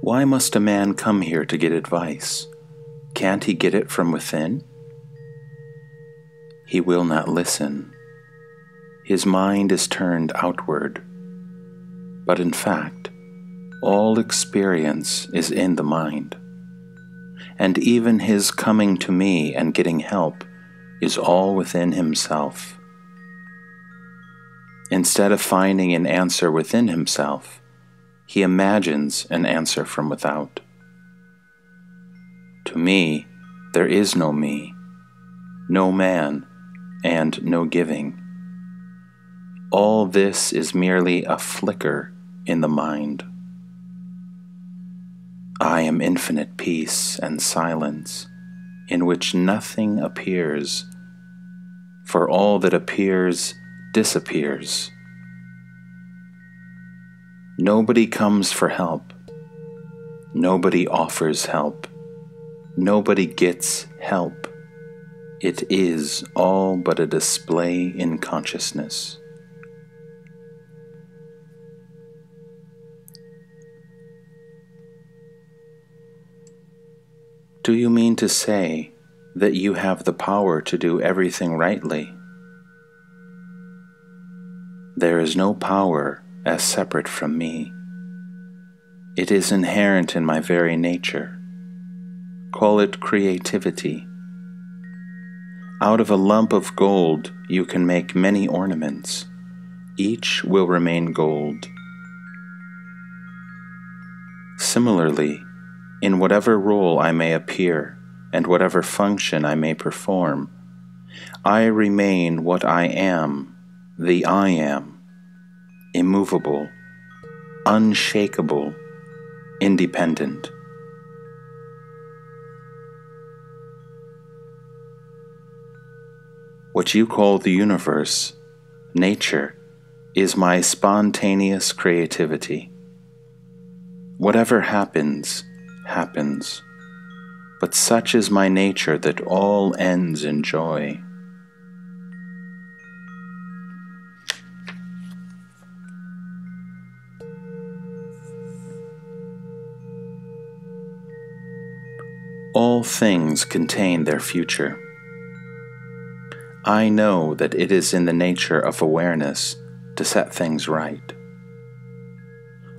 Why must a man come here to get advice? Can't he get it from within? He will not listen. His mind is turned outward. But in fact, all experience is in the mind. And even his coming to me and getting help is all within himself. Instead of finding an answer within himself, he imagines an answer from without. To me, there is no me, no man, and no giving. All this is merely a flicker in the mind. I am infinite peace and silence, in which nothing appears, for all that appears disappears. Nobody comes for help. Nobody offers help. Nobody gets help. It is all but a display in consciousness. Do you mean to say that you have the power to do everything rightly? There is no power as separate from me. It is inherent in my very nature. Call it creativity. Out of a lump of gold you can make many ornaments. Each will remain gold. Similarly, in whatever role I may appear and whatever function I may perform, I remain what I am, the I am, immovable, unshakable, independent. What you call the universe, nature, is my spontaneous creativity. Whatever happens, happens, but such is my nature that all ends in joy. All things contain their future. I know that it is in the nature of awareness to set things right.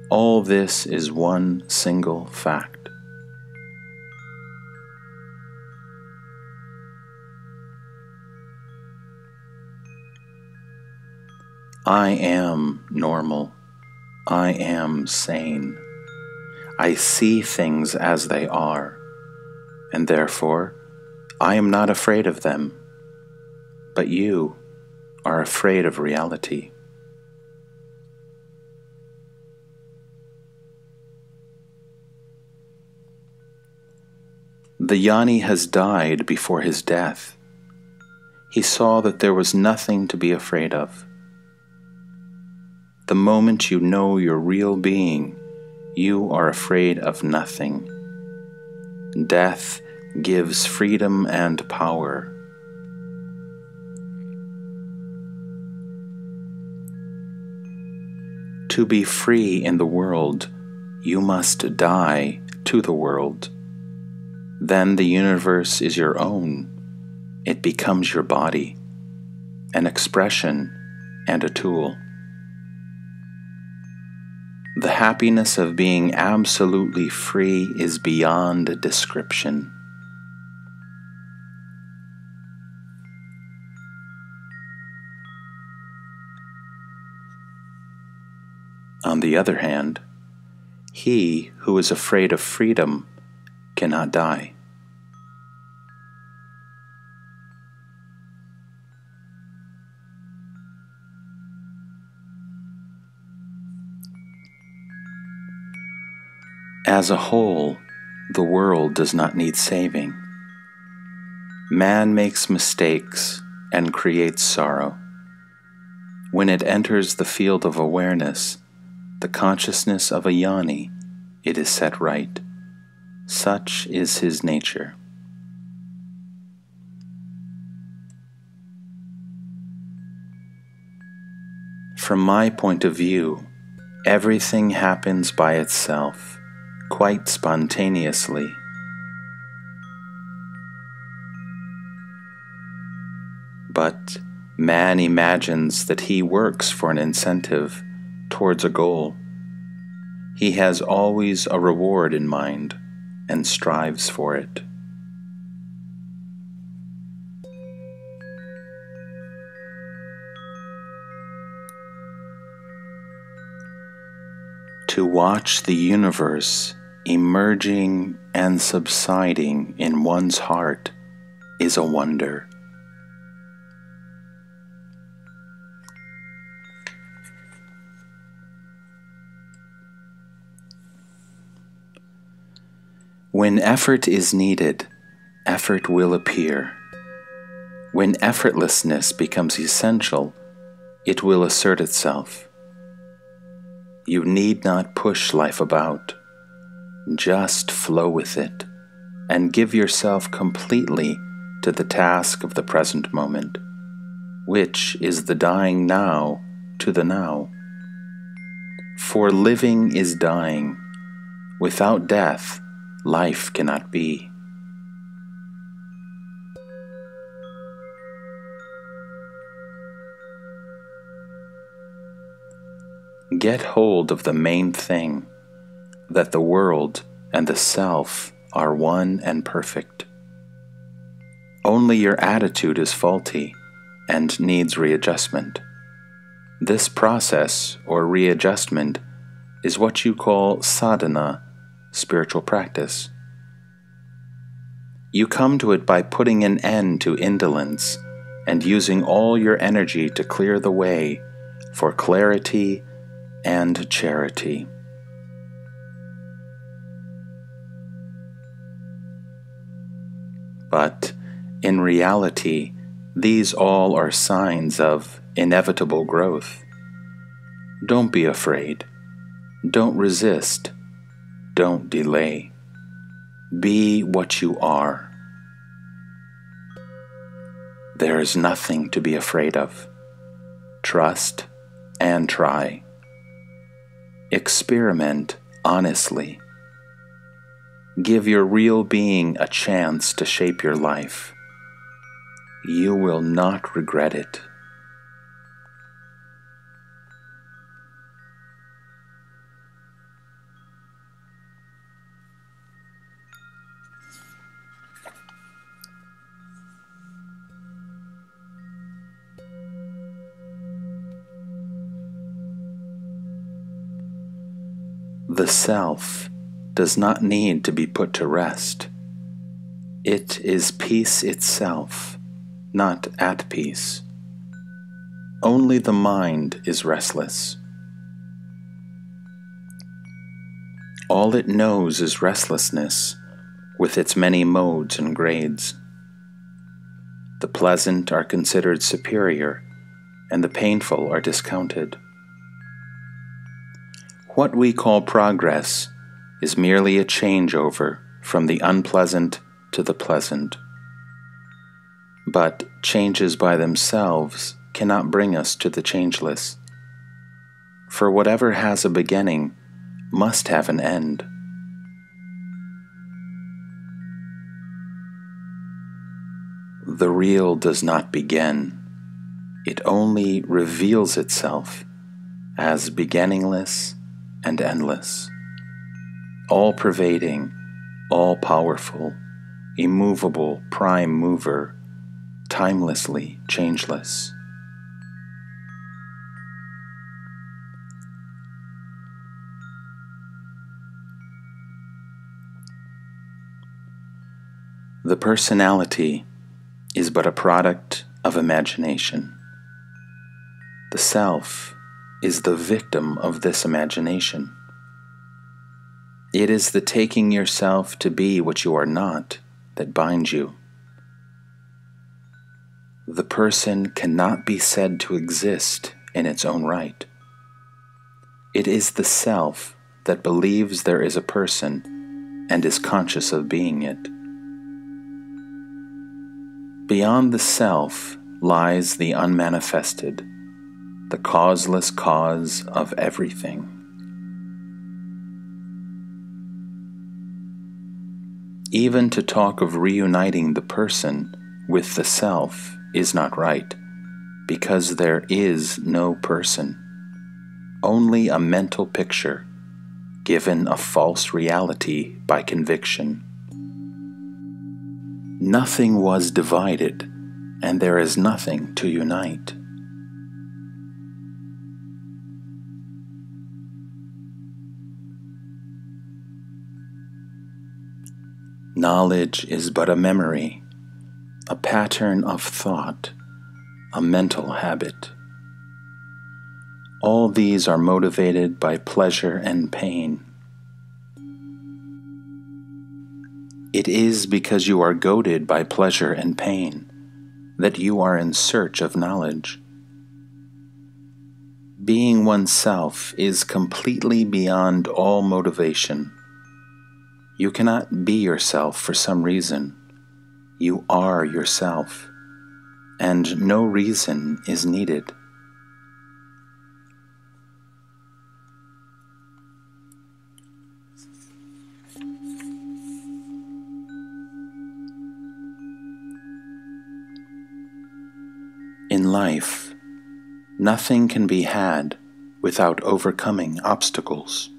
All this is one single fact. I am normal. I am sane. I see things as they are, and therefore I am not afraid of them. But you are afraid of reality. The Jnani has died before his death. He saw that there was nothing to be afraid of. The moment you know your real being, you are afraid of nothing. Death gives freedom and power. To be free in the world, you must die to the world. Then the universe is your own. It becomes your body, an expression and a tool. The happiness of being absolutely free is beyond description. On the other hand, he who is afraid of freedom cannot die. As a whole, the world does not need saving. Man makes mistakes and creates sorrow. When it enters the field of awareness, the consciousness of a Jnani, it is set right. Such is his nature. From my point of view, Everything happens by itself, quite spontaneously. But man imagines that he works for an incentive towards a goal. He has always a reward in mind and strives for it. To watch the universe emerging and subsiding in one's heart is a wonder. When effort is needed, effort will appear. When effortlessness becomes essential, it will assert itself. You need not push life about. Just flow with it and give yourself completely to the task of the present moment, which is the dying now to the now. For living is dying. Without death, life cannot be. Get hold of the main thing, that the world and the self are one and perfect. Only your attitude is faulty and needs readjustment. This process or readjustment is what you call sadhana, spiritual practice. You come to it by putting an end to indolence and using all your energy to clear the way for clarity and charity. But in reality, these all are signs of inevitable growth. Don't be afraid. Don't resist. Don't delay. Be what you are. There is nothing to be afraid of. Trust and try. Experiment honestly. Give your real being a chance to shape your life. You will not regret it. The self does not need to be put to rest. It is peace itself, not at peace. Only the mind is restless. All it knows is restlessness, with its many modes and grades. The pleasant are considered superior, and the painful are discounted. What we call progress is merely a changeover from the unpleasant to the pleasant. But changes by themselves cannot bring us to the changeless. For whatever has a beginning must have an end. The real does not begin. It only reveals itself as beginningless and endless, all-pervading, all-powerful, immovable prime mover, timelessly changeless. The personality is but a product of imagination. The self is the victim of this imagination. It is the taking yourself to be what you are not that binds you. The person cannot be said to exist in its own right. It is the self that believes there is a person and is conscious of being it. Beyond the self lies the unmanifested, the causeless cause of everything. Even to talk of reuniting the person with the self is not right, because there is no person, only a mental picture given a false reality by conviction. Nothing was divided, and there is nothing to unite. Knowledge is but a memory, a pattern of thought, a mental habit. All these are motivated by pleasure and pain. It is because you are goaded by pleasure and pain that you are in search of knowledge. Being oneself is completely beyond all motivation. You cannot be yourself for some reason. You are yourself, and no reason is needed. In life, nothing can be had without overcoming obstacles.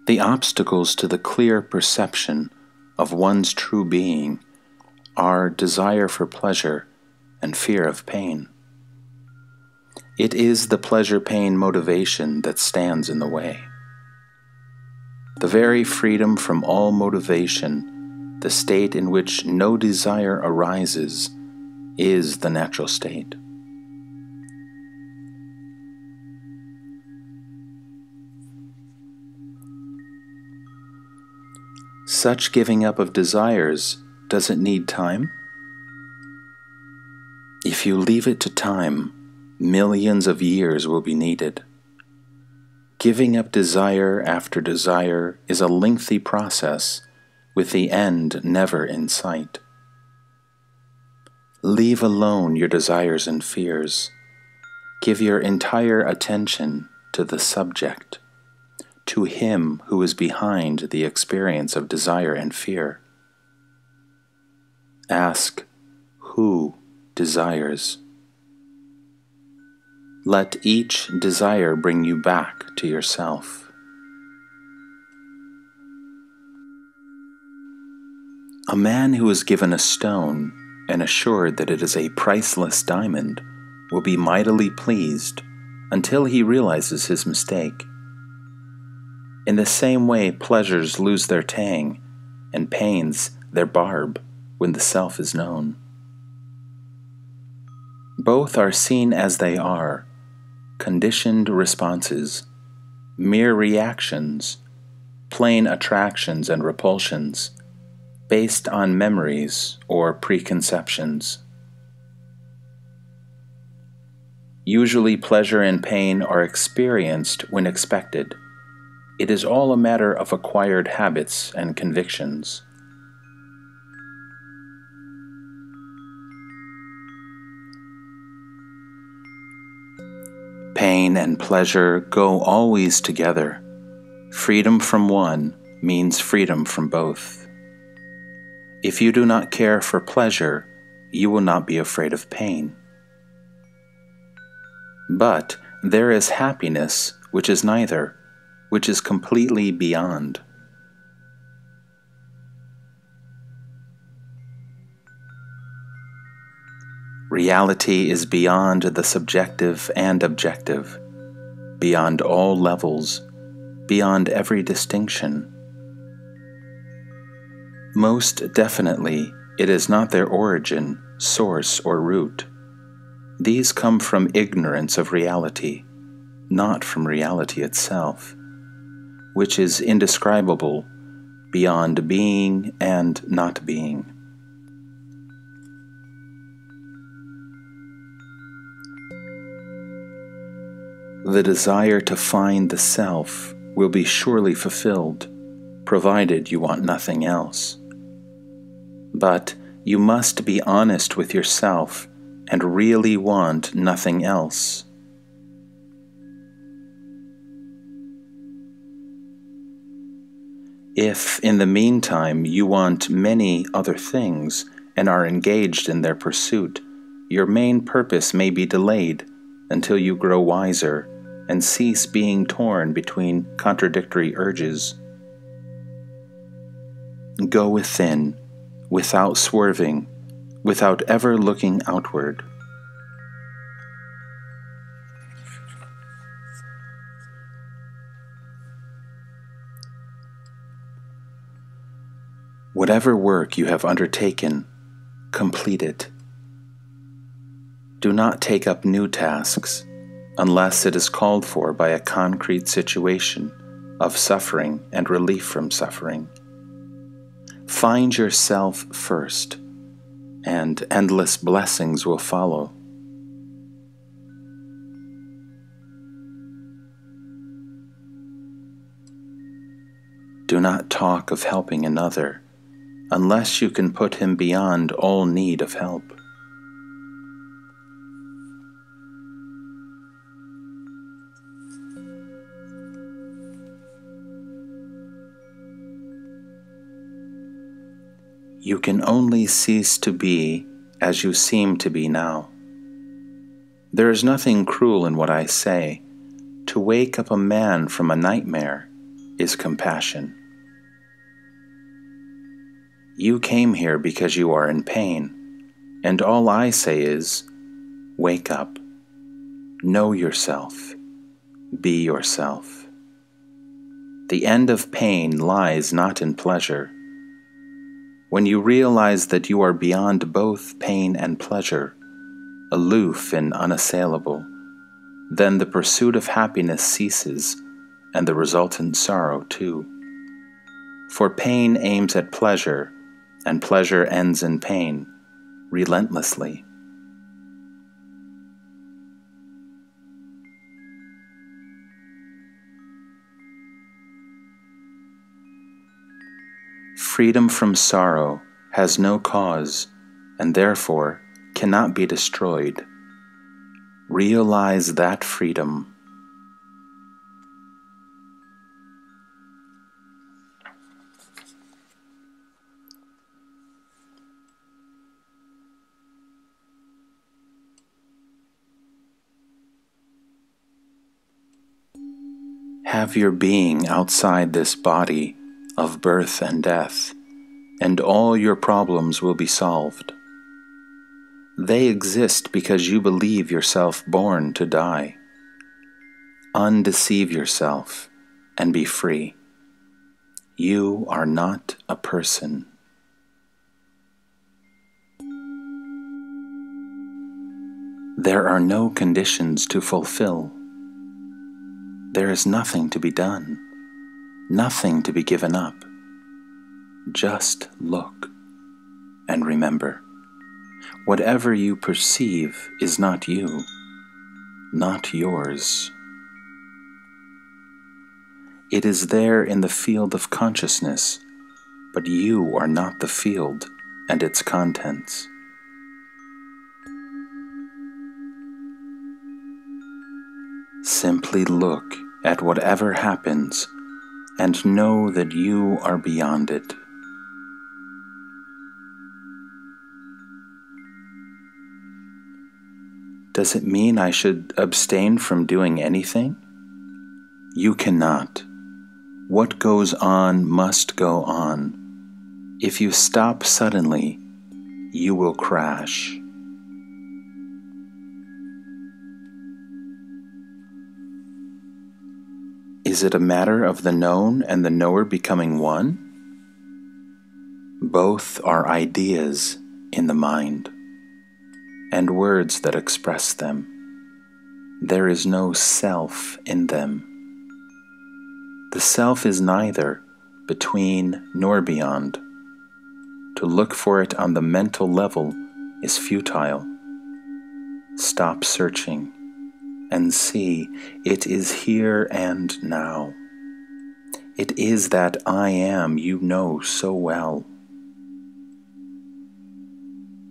The obstacles to the clear perception of one's true being are desire for pleasure and fear of pain. It is the pleasure-pain motivation that stands in the way. The very freedom from all motivation, the state in which no desire arises, is the natural state. Such giving up of desires, does it need time? If you leave it to time, millions of years will be needed. Giving up desire after desire is a lengthy process, with the end never in sight. Leave alone your desires and fears. Give your entire attention to the subject, to him who is behind the experience of desire and fear. Ask, who desires? Let each desire bring you back to yourself. A man who is given a stone and assured that it is a priceless diamond will be mightily pleased until he realizes his mistake. In the same way, pleasures lose their tang and pains their barb when the self is known. Both are seen as they are, conditioned responses, mere reactions, plain attractions and repulsions, based on memories or preconceptions. Usually pleasure and pain are experienced when expected. It is all a matter of acquired habits and convictions. Pain and pleasure go always together. Freedom from one means freedom from both. If you do not care for pleasure, you will not be afraid of pain. But there is happiness which is neither, which is completely beyond. Reality is beyond the subjective and objective, beyond all levels, beyond every distinction. Most definitely, it is not their origin, source, or root. These come from ignorance of reality, not from reality itself, which is indescribable, beyond being and not being. The desire to find the self will be surely fulfilled, provided you want nothing else. But you must be honest with yourself and really want nothing else. If, in the meantime, you want many other things and are engaged in their pursuit, your main purpose may be delayed until you grow wiser and cease being torn between contradictory urges. Go within, without swerving, without ever looking outward. Whatever work you have undertaken, complete it. Do not take up new tasks unless it is called for by a concrete situation of suffering and relief from suffering. Find yourself first, and endless blessings will follow. Do not talk of helping another unless you can put him beyond all need of help. You can only cease to be as you seem to be now. There is nothing cruel in what I say. To wake up a man from a nightmare is compassion. You came here because you are in pain, and all I say is, wake up, know yourself, be yourself. The end of pain lies not in pleasure. When you realize that you are beyond both pain and pleasure, aloof and unassailable, then the pursuit of happiness ceases, and the resultant sorrow too. For pain aims at pleasure, and pleasure ends in pain, relentlessly. Freedom from sorrow has no cause, and therefore cannot be destroyed. Realize that freedom. Have your being outside this body of birth and death, and all your problems will be solved. They exist because you believe yourself born to die. Undeceive yourself and be free. You are not a person. There are no conditions to fulfill. There is nothing to be done, nothing to be given up. Just look and remember, whatever you perceive is not you, not yours. It is there in the field of consciousness, but you are not the field and its contents. Simply look at whatever happens and know that you are beyond it. Does it mean I should abstain from doing anything? You cannot. What goes on must go on. If you stop suddenly, you will crash. Is it a matter of the known and the knower becoming one? Both are ideas in the mind, and words that express them. There is no self in them. The self is neither between nor beyond. To look for it on the mental level is futile. Stop searching and see it is here and now. It is that I am you know so well.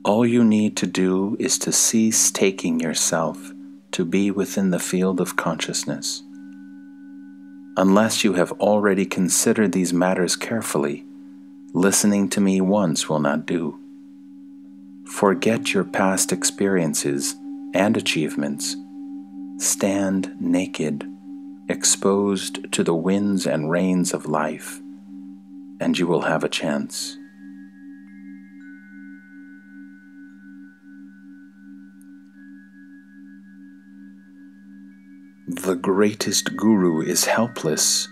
All you need to do is to cease taking yourself to be within the field of consciousness. Unless you have already considered these matters carefully, listening to me once will not do. Forget your past experiences and achievements. Stand naked, exposed to the winds and rains of life, and you will have a chance. The greatest guru is helpless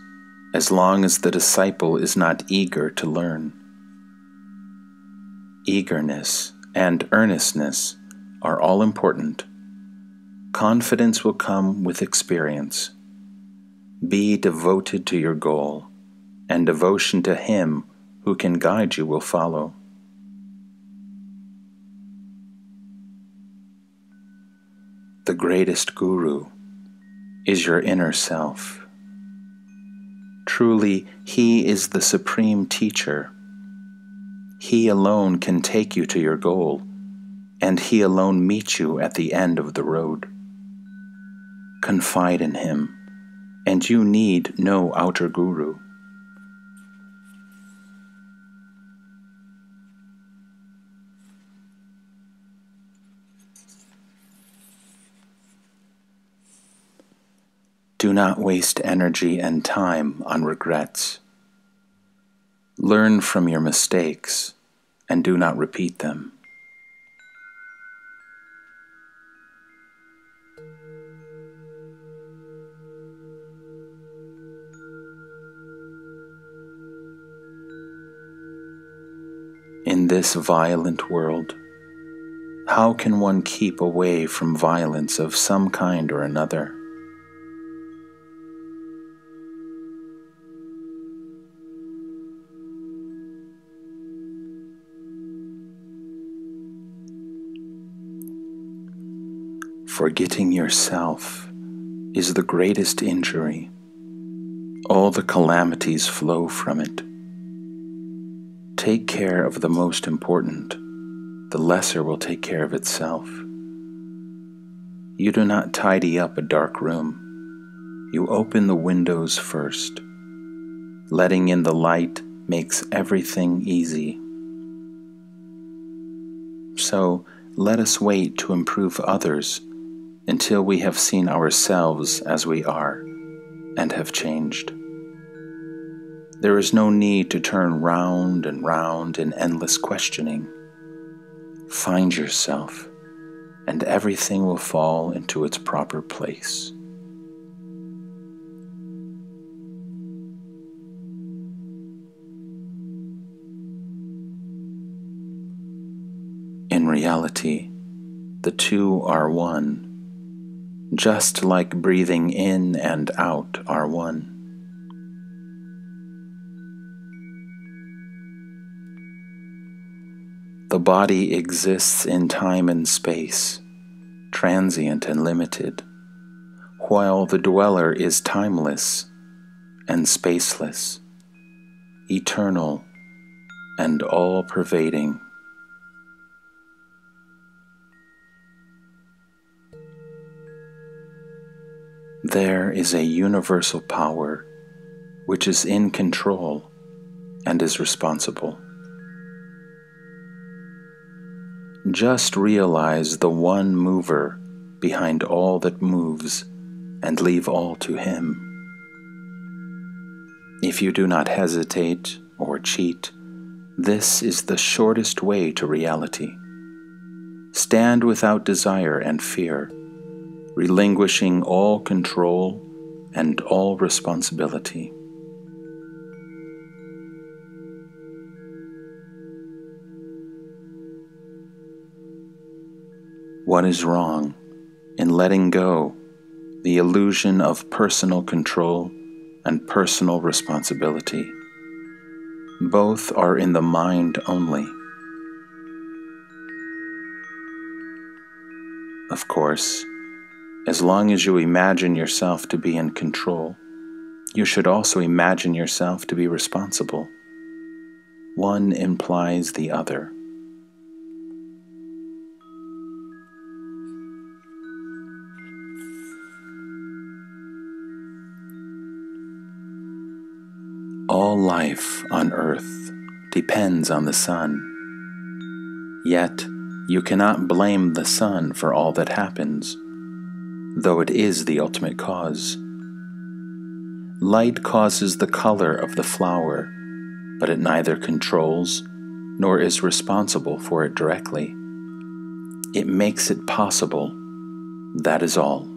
as long as the disciple is not eager to learn. Eagerness and earnestness are all important. Confidence will come with experience. Be devoted to your goal, and devotion to Him who can guide you will follow. The greatest guru is your inner self. Truly, He is the supreme teacher. He alone can take you to your goal, and He alone meets you at the end of the road. Confide in Him, and you need no outer guru. Do not waste energy and time on regrets. Learn from your mistakes and do not repeat them. In this violent world, how can one keep away from violence of some kind or another? Forgetting yourself is the greatest injury. All the calamities flow from it. Take care of the most important. The lesser will take care of itself. You do not tidy up a dark room. You open the windows first. Letting in the light makes everything easy. So let us wait to improve others until we have seen ourselves as we are and have changed. There is no need to turn round and round in endless questioning. Find yourself, and everything will fall into its proper place. In reality, the two are one, just like breathing in and out are one. The body exists in time and space, transient and limited, while the dweller is timeless and spaceless, eternal and all-pervading. There is a universal power which is in control and is responsible. Just realize the one mover behind all that moves and leave all to Him. If you do not hesitate or cheat, this is the shortest way to reality. Stand without desire and fear, relinquishing all control and all responsibility. What is wrong in letting go the illusion of personal control and personal responsibility? Both are in the mind only. Of course, as long as you imagine yourself to be in control, you should also imagine yourself to be responsible. One implies the other. All life on earth depends on the sun. Yet you cannot blame the sun for all that happens, though it is the ultimate cause. Light causes the color of the flower, but it neither controls nor is responsible for it directly. It makes it possible, that is all.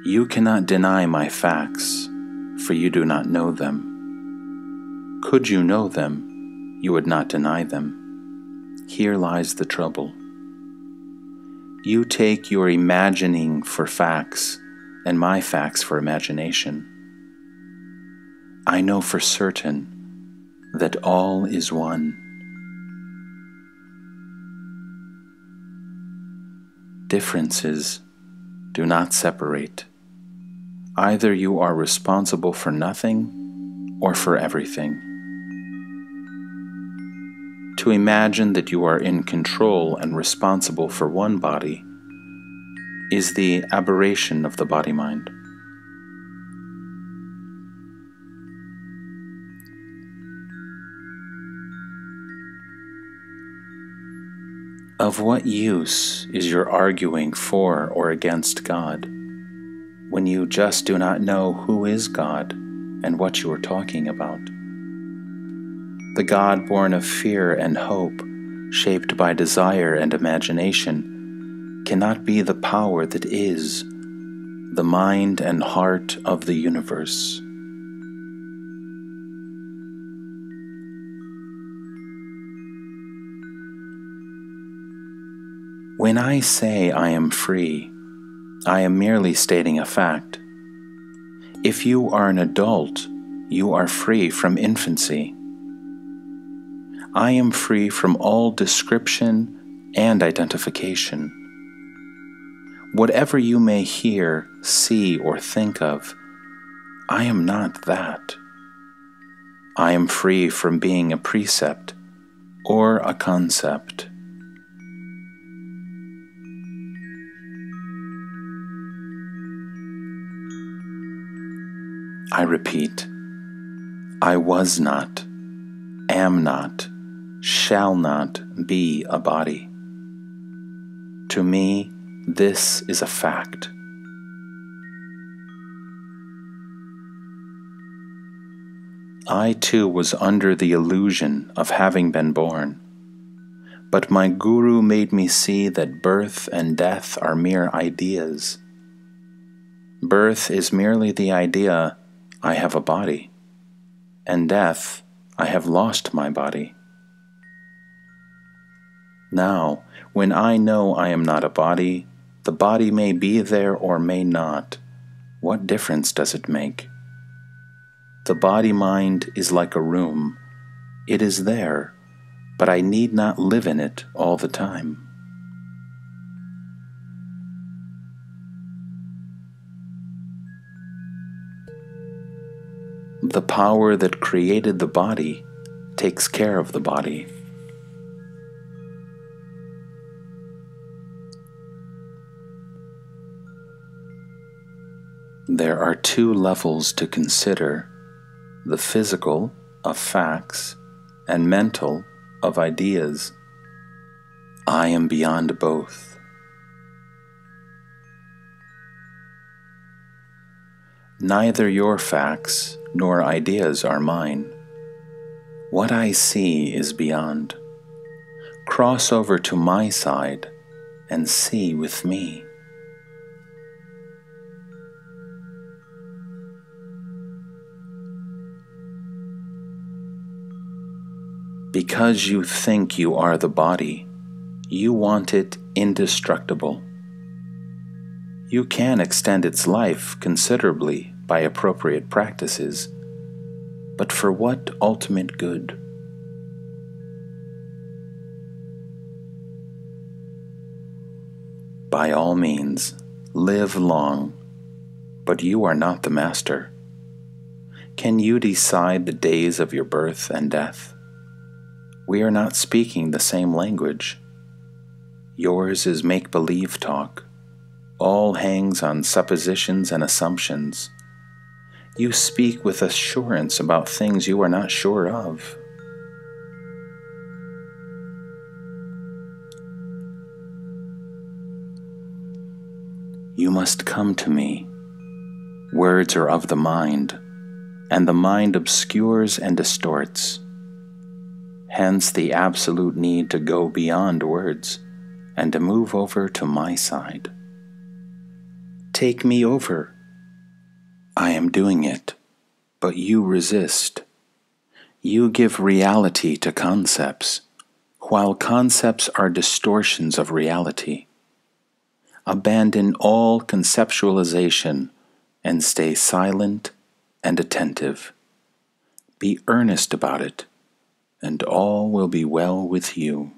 You cannot deny my facts, for you do not know them. Could you know them, you would not deny them. Here lies the trouble. You take your imagining for facts, and my facts for imagination. I know for certain that all is one. Differences do not separate. Either you are responsible for nothing or for everything. To imagine that you are in control and responsible for one body is the aberration of the body-mind. Of what use is your arguing for or against God when you just do not know who is God and what you are talking about? The God born of fear and hope, shaped by desire and imagination, cannot be the power that is, the mind and heart of the universe. When I say I am free, I am merely stating a fact. If you are an adult, you are free from infancy. I am free from all description and identification. Whatever you may hear, see, or think of, I am not that. I am free from being a precept or a concept. I repeat, I was not, am not, shall not be a body. To me, this is a fact. I too was under the illusion of having been born, but my guru made me see that birth and death are mere ideas. Birth is merely the idea, I have a body, and death, I have lost my body. Now, when I know I am not a body, the body may be there or may not. What difference does it make? The body-mind is like a room. It is there, but I need not live in it all the time. The power that created the body takes care of the body. There are two levels to consider, the physical of facts and mental of ideas. I am beyond both. Neither your facts nor ideas are mine. What I see is beyond. Cross over to my side and see with me. Because you think you are the body, you want it indestructible. You can extend its life considerably by appropriate practices, but for what ultimate good? By all means, live long, but you are not the master. Can you decide the days of your birth and death? We are not speaking the same language. Yours is make-believe talk. All hangs on suppositions and assumptions. You speak with assurance about things you are not sure of. You must come to me. Words are of the mind, and the mind obscures and distorts. Hence the absolute need to go beyond words and to move over to my side. Take me over. I am doing it, but you resist. You give reality to concepts, while concepts are distortions of reality. Abandon all conceptualization and stay silent and attentive. Be earnest about it, and all will be well with you.